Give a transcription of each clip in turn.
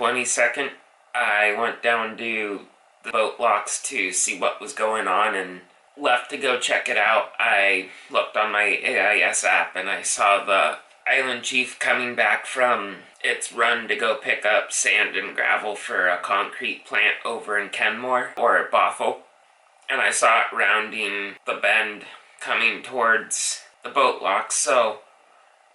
22nd, I went down to the boat locks to see what was going on and left to go check it out. I looked on my AIS app and I saw the Island Chief coming back from its run to go pick up sand and gravel for a concrete plant over in Kenmore, or at Bothell. And I saw it rounding the bend coming towards the boat locks, so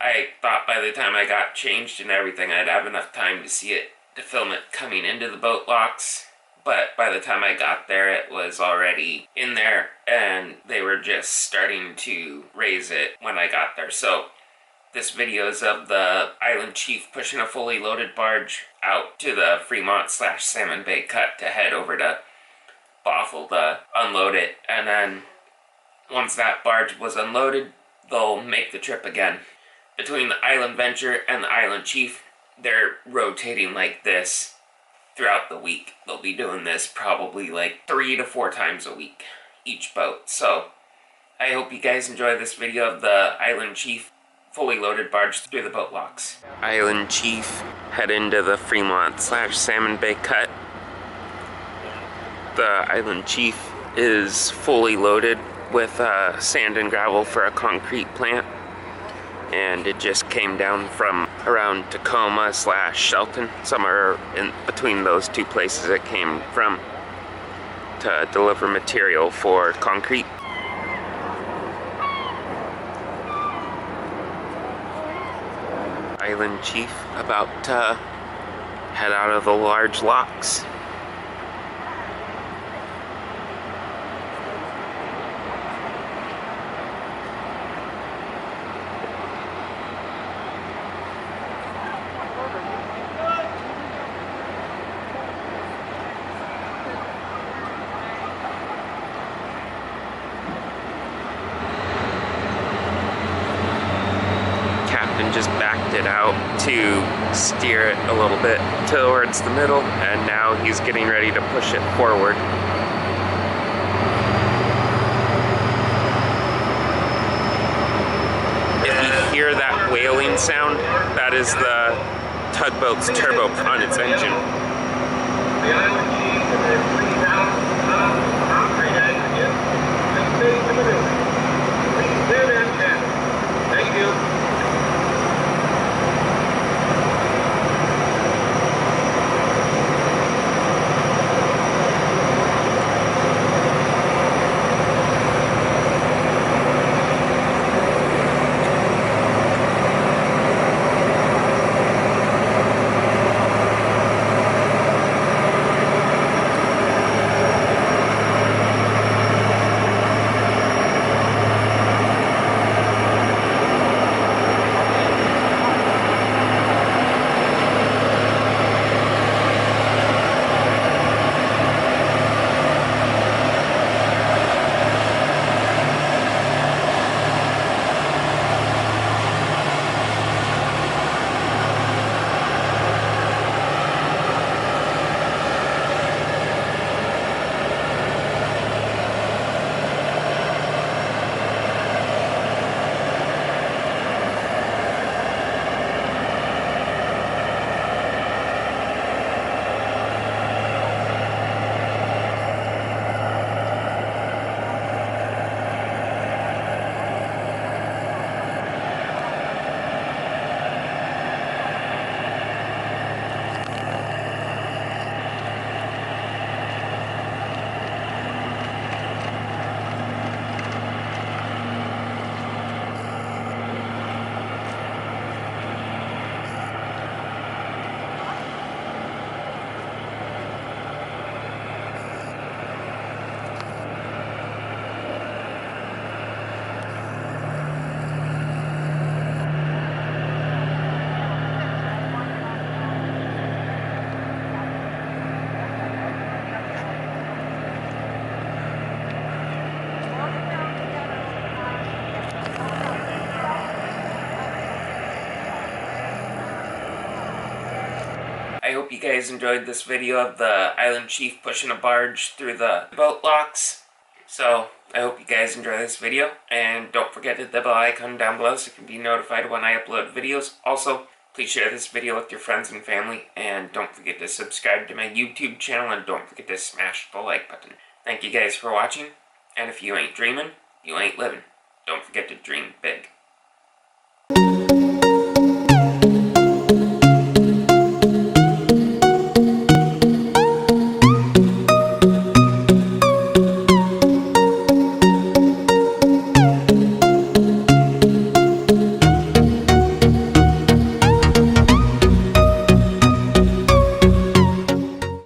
I thought by the time I got changed and everything I'd have enough time to see it, to film it coming into the boat locks. But by the time I got there, it was already in there, and they were just starting to raise it when I got there. So this video is of the Island Chief pushing a fully loaded barge out to the Fremont / Slamon Bay Cut to head over to Bothell to unload it. And then once that barge was unloaded, they'll make the trip again. Between the Island Venture and the Island Chief, they're rotating like this throughout the week. They'll be doing this probably like 3 to 4 times a week, each boat. So I hope you guys enjoy this video of the Island Chief fully loaded barge through the boat locks. Island Chief head into the Fremont / Slamon Bay Cut. The Island Chief is fully loaded with sand and gravel for a concrete plant, and it just came down from around Tacoma / Shelton, somewhere in between those two places it came from, to deliver material for concrete. Island Chief about to head out of the large locks. Just backed it out to steer it a little bit towards the middle, and now he's getting ready to push it forward. If you hear that wailing sound, that is the tugboat's turbo on its engine. The Island Chief and 3,000 tons of concrete aggregate has stayed in the building. Please clear that channel. Thank you. I hope you guys enjoyed this video of the Island Chief pushing a barge through the boat locks. So I hope you guys enjoy this video, and don't forget to hit the bell icon down below so you can be notified when I upload videos. Also, Please share this video with your friends and family, and don't forget to subscribe to my YouTube channel, and don't forget to smash the like button. Thank you guys for watching, and if you ain't dreaming, you ain't living. Don't forget to dream big.